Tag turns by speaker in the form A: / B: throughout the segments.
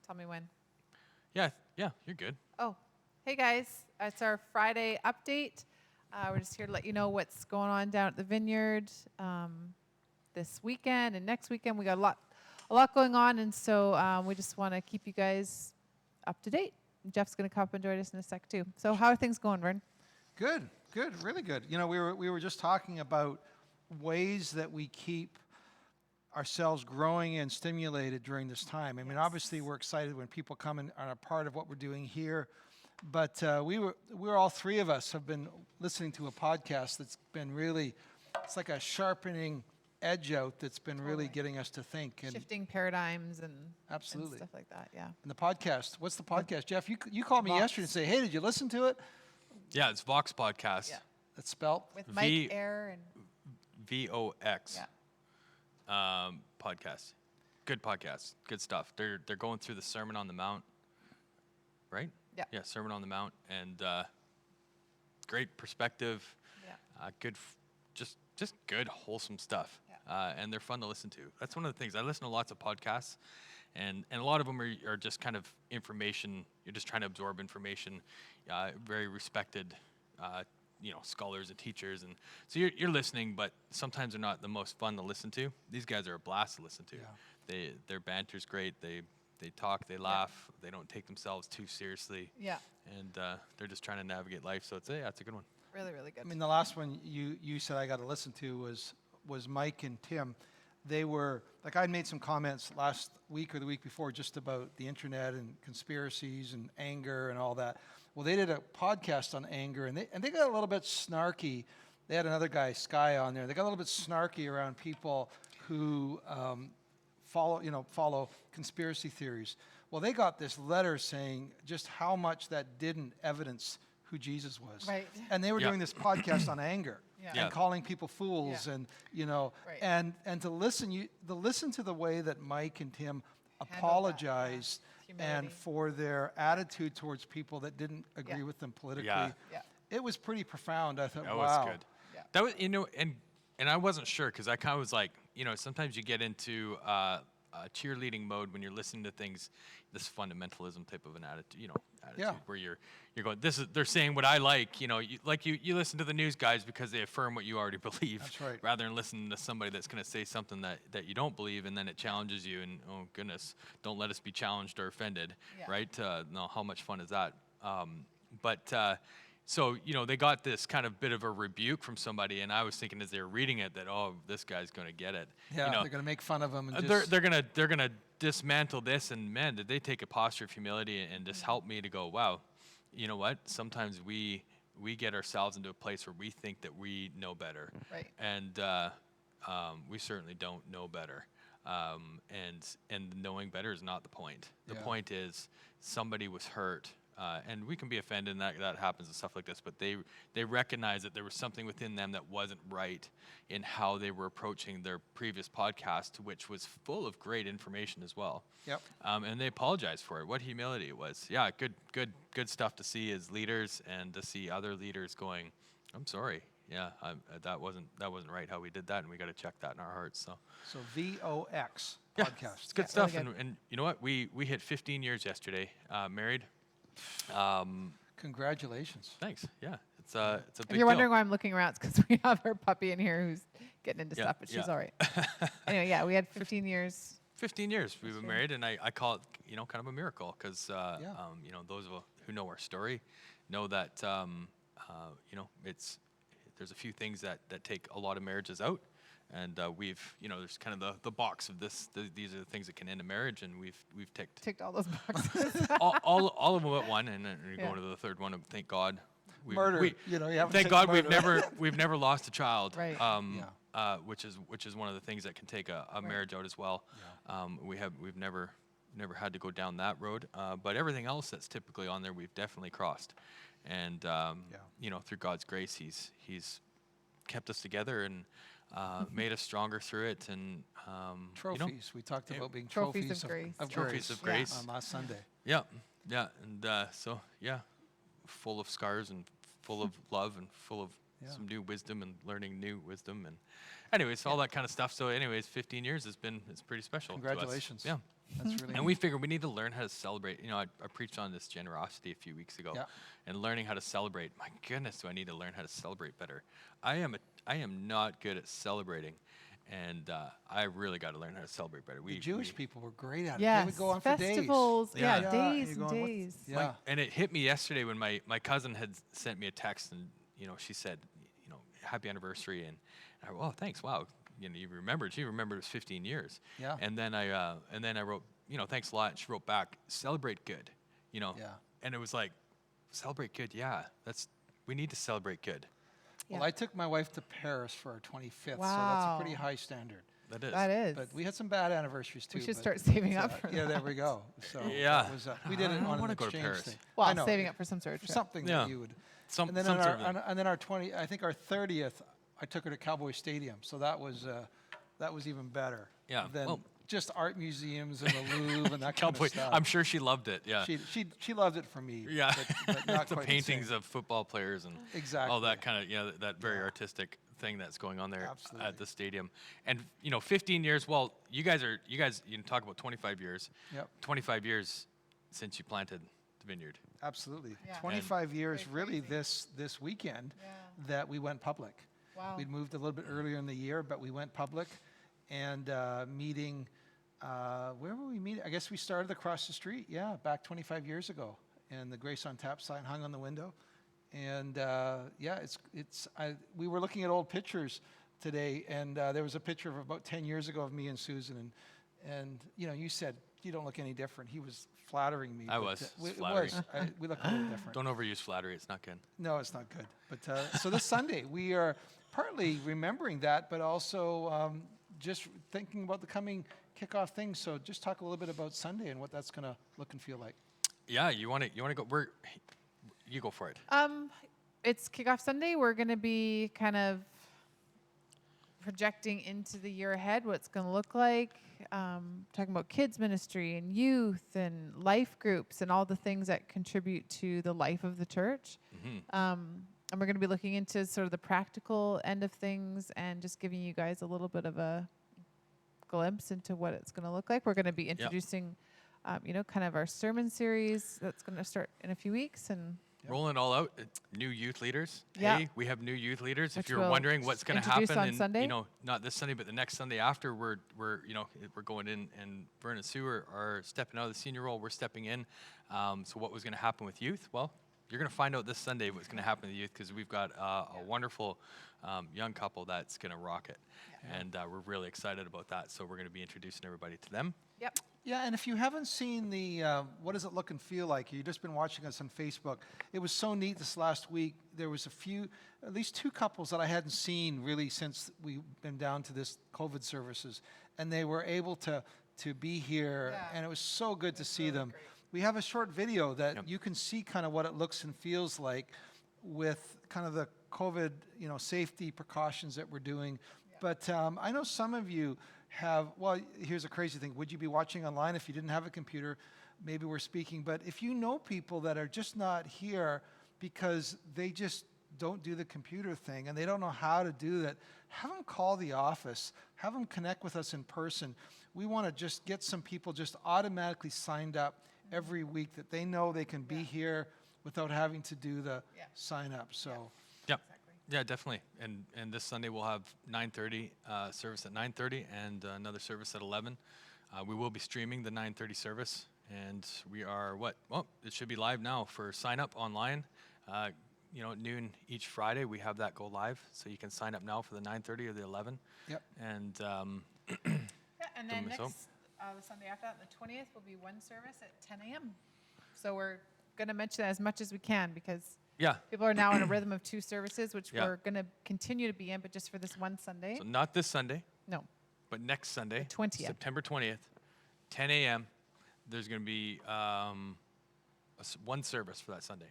A: Tell me when.
B: Yeah, you're good.
A: Oh, hey guys. It's our Friday update. We're just here to let you know what's going on down at the vineyard this weekend and next weekend. We got a lot going on, and so we just want to keep you guys up to date. Jeff's going to come up and join us in a sec too. So how are things going, Vern?
C: Good, really good. You know, we were just talking about ways that we keep ourselves growing and stimulated during this time. I mean, obviously we're excited when people come and are a part of what we're doing here, but we're all three of us have been listening to a podcast that's been really, it's like a sharpening edge out that's been really getting us to think and
A: Shifting paradigms and
C: absolutely
A: and stuff like that. Yeah.
C: And the podcast, what's the podcast, Jeff? You called me
A: Vox.
C: yesterday and say, hey, did you listen to it?
B: Yeah, it's Vox Podcast.
A: Yeah.
C: That's spelled
A: With Mike Air and
B: VOX.
A: yeah.
B: Podcast. Good podcast. Good stuff. They're going through the Sermon on the Mount, right?
A: Yeah.
B: Yeah, Sermon on the Mount, and great perspective.
A: Yeah.
B: Good, just good wholesome stuff.
A: Yeah.
B: And they're fun to listen to. That's one of the things. I listen to lots of podcasts, and a lot of them are just kind of information. You're just trying to absorb information. Very respected, scholars and teachers, and so you're listening, but sometimes they're not the most fun to listen to. These guys are a blast to listen to.
C: Yeah.
B: Their banter's great. They talk, they laugh, they don't take themselves too seriously.
A: Yeah.
B: And they're just trying to navigate life. So it's a good one.
A: Really, really good.
C: I mean, the last one you said I got to listen to was Mike and Tim. They were, like, I made some comments last week or the week before just about the internet and conspiracies and anger and all that. Well, they did a podcast on anger, and they got a little bit snarky. They had another guy, Sky, on there. They got a little bit snarky around people who follow conspiracy theories. Well, they got this letter saying just how much that didn't evidence who Jesus was.
A: Right.
C: And they were doing this podcast on anger
A: Yeah.
C: and calling people fools
A: Yeah.
C: and
A: Right.
C: and to listen to the way that Mike and Tim apologized
A: Humility.
C: and for their attitude towards people that didn't agree
A: Yeah.
C: with them politically.
B: Yeah.
A: Yeah.
C: It was pretty profound. I thought,
B: That
C: wow.
B: was good.
A: Yeah.
B: That was, and I wasn't sure because I kind of was like, sometimes you get into cheerleading mode when you're listening to things, this fundamentalism type of an attitude,
C: Yeah.
B: where you're going, they're saying what I like, you listen to the news guys because they affirm what you already believe.
C: That's right.
B: Rather than listening to somebody that's going to say something that you don't believe, and then it challenges you, and oh goodness, don't let us be challenged or offended,
A: Yeah.
B: right? No, how much fun is that? So, they got this kind of bit of a rebuke from somebody, and I was thinking as they were reading it that, oh, this guy's going to get it.
C: Yeah, they're going to make fun of him. And
B: They're gonna dismantle this, and man, did they take a posture of humility and just help me to go, wow, you know what? Sometimes we get ourselves into a place where we think that we know better,
A: Right.
B: and we certainly don't know better. And knowing better is not the point. The
C: Yeah.
B: point is somebody was hurt. And we can be offended, and that happens and stuff like this, but they recognize that there was something within them that wasn't right in how they were approaching their previous podcast, which was full of great information as well.
C: Yep.
B: And they apologized for it. What humility it was. Yeah, good stuff to see as leaders, and to see other leaders going, I'm sorry. Yeah, that wasn't right how we did that, and we got to check that in our hearts. So
C: VOX
B: yeah,
C: podcast.
B: it's good
A: Yeah,
B: stuff.
A: really good.
B: And you know what? We hit 15 years yesterday, married.
C: Congratulations.
B: Thanks. Yeah, it's a big
A: If you're wondering
B: deal.
A: why I'm looking around, it's because we have our puppy in here who's getting into
B: Yeah,
A: stuff, but she's
B: yeah.
A: all right. Anyway, yeah, we had 15 years.
B: 15 years we've been
A: That's
B: married, and I call it kind of a miracle because
C: Yeah.
B: those of who know our story know that there's a few things that take a lot of marriages out. And we've, there's kind of the box of this. These are the things that can end a marriage, and we've ticked
A: Ticked all those boxes.
B: all of them at one, and then you're
A: Yeah.
B: going to the third one. And thank God,
C: Murder. You haven't
B: thank
C: said
B: God
C: murder.
B: we've never lost a child.
A: Right.
B: Which is one of the things that can take a marriage out as well. We've never had to go down that road, but everything else that's typically on there, we've definitely crossed. And through God's grace, He's kept us together and made us stronger through it. And
C: Trophies. We talked about being
A: Trophies
C: trophies
A: of grace.
B: Trophies of
A: Yeah.
B: grace.
C: on last Sunday.
B: Yeah, and full of scars and full of love and full of
C: Yeah.
B: some new wisdom and learning new wisdom, and anyways, all that kind of stuff. So anyways, 15 years it's pretty special. to us.
C: Congratulations.
B: Yeah,
C: That's really
B: And we figured we need to learn how to celebrate. You know, I preached on this generosity a few weeks ago,
C: Yeah.
B: and learning how to celebrate. My goodness, do I need to learn how to celebrate better? I am not good at celebrating, and I really got to learn how to celebrate better.
C: the Jewish people were great at it. They
A: Yes,
C: would go on for days.
A: festivals. Yeah,
B: Yeah.
A: days
C: you're
A: and
C: going, "What's-"
A: days.
C: Yeah.
B: And it hit me yesterday when my cousin had sent me a text, and she said, happy anniversary, and I, oh, thanks, wow, you remembered. She remembered it was 15 years.
C: Yeah.
B: And then I wrote, thanks a lot. And she wrote back, celebrate good,
C: Yeah.
B: And it was like, celebrate good, yeah. We need to celebrate good.
C: Well,
A: Yeah.
C: I took my wife to Paris for her 25th, so that's a pretty
A: Wow.
C: high standard.
B: That is.
A: That is.
C: But we had some bad anniversaries too.
A: We should
C: but-
A: start saving
C: but,
A: up for
C: yeah,
A: that.
C: there we go. So
B: Yeah.
C: that was, we did
B: I
C: it
B: don't
C: on an
B: wanna go to
C: exchange
B: Paris.
C: thing. I
A: Well,
C: know,
A: saving up for some sort of trip.
C: something
B: Yeah.
C: that you would.
B: Some
C: And then
B: sort of
C: and then our 20, I think our 30th, I took her to Cowboy Stadium, so that was even better.
B: Yeah,
C: Than
B: well-
C: just art museums and the Louvre and that kind
B: Cowboy.
C: of stuff.
B: I'm sure she loved it. Yeah.
C: She loved it for me.
B: Yeah.
C: but not
B: the
C: quite
B: paintings
C: same.
B: of football players and
C: Exactly.
B: all that kind of that very
C: Yeah.
B: artistic thing that's going on there
C: Absolutely.
B: at the stadium. And 15 years. Well, you guys you can talk about 25 years.
C: Yep.
B: 25 years since you planted the vineyard.
C: Absolutely.
A: Yeah.
C: 25 years,
A: Very
C: really,
A: crazy.
C: this weekend
A: Yeah.
C: that we went public.
A: Wow.
C: We'd moved a little bit earlier in the year, but we went public and meeting. Where were we meeting? I guess we started across the street. Yeah, back 25 years ago, and the Grace on Tap sign hung on the window. And yeah, we were looking at old pictures today, and there was a picture of about 10 years ago of me and Susan, and you said you don't look any different. He was flattering me.
B: I
C: but,
B: was.
C: we,
B: It's flattering.
C: we look a little different.
B: Don't overuse flattery. It's not good.
C: No, it's not good. But so this Sunday, we are partly remembering that, but also just thinking about the coming kickoff things. So just talk a little bit about Sunday and what that's going to look and feel like.
B: Yeah, you want to go? You go for it.
A: It's kickoff Sunday. We're going to be kind of projecting into the year ahead, what it's going to look like. Talking about kids ministry and youth and life groups and all the things that contribute to the life of the church. And we're going to be looking into sort of the practical end of things and just giving you guys a little bit of a glimpse into what it's going to look like. We're going to be introducing, kind of our sermon series that's going to start in a few weeks. And
B: Rolling it all out. New youth leaders.
A: Yeah.
B: Hey, we have new youth leaders.
A: Which
B: If you're
A: we'll
B: wondering what's going to
A: introduce
B: happen,
A: on
B: and
A: Sunday.
B: not this Sunday, but the next Sunday after, we're going in, and Vern and Sue are stepping out of the senior role. We're stepping in. So what was going to happen with youth? Well, you're going to find out this Sunday what's going to happen with youth, because we've got a wonderful young couple that's going to rock it, and we're really excited about that. So we're going to be introducing everybody to them.
A: yep.
C: Yeah, and if you haven't seen the what does it look and feel like, you've just been watching us on Facebook. It was so neat this last week. There was at least two couples that I hadn't seen really since we've been down to this COVID services, and they were able to be here,
A: Yeah.
C: and it was so good to see them. We have a short video that you can see kind of what it looks and feels like with kind of the COVID, safety precautions that we're doing. But I know some of you well, here's a crazy thing. Would you be watching online if you didn't have a computer? Maybe we're speaking. But if you know people that are just not here because they just don't do the computer thing and they don't know how to do that, have them call the office. Have them connect with us in person. We want to just get some people just automatically signed up every week that they know they can be here without having to do the sign up. So.
B: Yep. Yeah, definitely. And this Sunday we'll have 9:30 service at 9:30 and another service at 11. We will be streaming the 9:30 service, and we are it should be live now for sign up online. At noon each Friday we have that go live, so you can sign up now for the 9:30 or the 11.
C: Yep.
B: And
A: And then
B: so.
A: next, the Sunday after that, the 20th, will be one service at 10 a.m. So we're going to mention that as much as we can, because
B: yeah,
A: people are now in a rhythm of two services, which
B: Yeah.
A: we're going to continue to be in, but just for this one Sunday.
B: so not this Sunday,
A: No.
B: but next Sunday,
A: 20th.
B: September 20th, 10 a.m. There's going to be one service for that Sunday.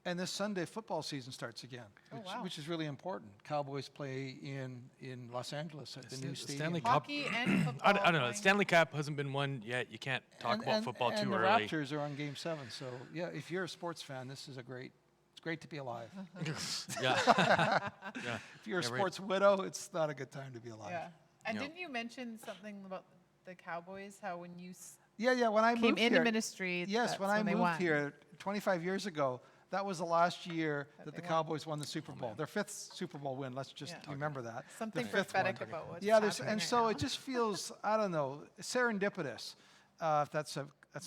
C: And this Sunday, football season starts again,
A: Oh, wow.
C: which is really important. Cowboys play in Los Angeles at the new
B: The
C: stadium.
B: Stanley Cup.
A: Hockey and football.
B: I don't know.
A: going-
B: Stanley Cup hasn't been won yet. You can't talk about football
C: and
B: too
C: the
B: early.
C: Raptors are on Game 7, so yeah, if you're a sports fan, this is it's great to be alive.
B: Yeah. Yeah.
C: If you're a
B: Yeah, right.
C: sports widow, it's not a good time to be alive.
A: Yeah. And
B: Yep.
A: didn't you mention something about the Cowboys, how when you
C: Yeah, when I
A: came
C: moved
A: into
C: here,
A: ministry,
C: yes,
A: that's
C: when I
A: they
C: moved
A: won.
C: here 25 years ago, that was the last year that the
A: they won.
C: Cowboys won the Super Bowl. Their 5th Super Bowl win. Let's just
A: Yeah.
C: remember that.
A: Something
C: The 5th one.
A: prophetic about what's
C: Yeah,
A: happening
C: and
A: right
C: so
A: now.
C: it just feels, I don't know, serendipitous. If that's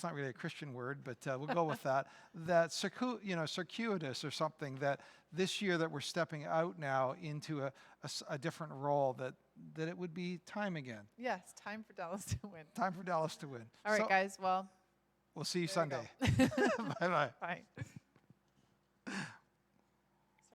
C: not really a Christian word, but we'll go with that. That circuitous or something, that this year that we're stepping out now into a different role, that it would be time again.
A: Yes, time for Dallas to win.
C: Time for Dallas to win.
A: All right,
C: So
A: guys. Well,
C: we'll see you
A: there we
C: Sunday.
A: go.
C: Bye-bye.
A: Bye.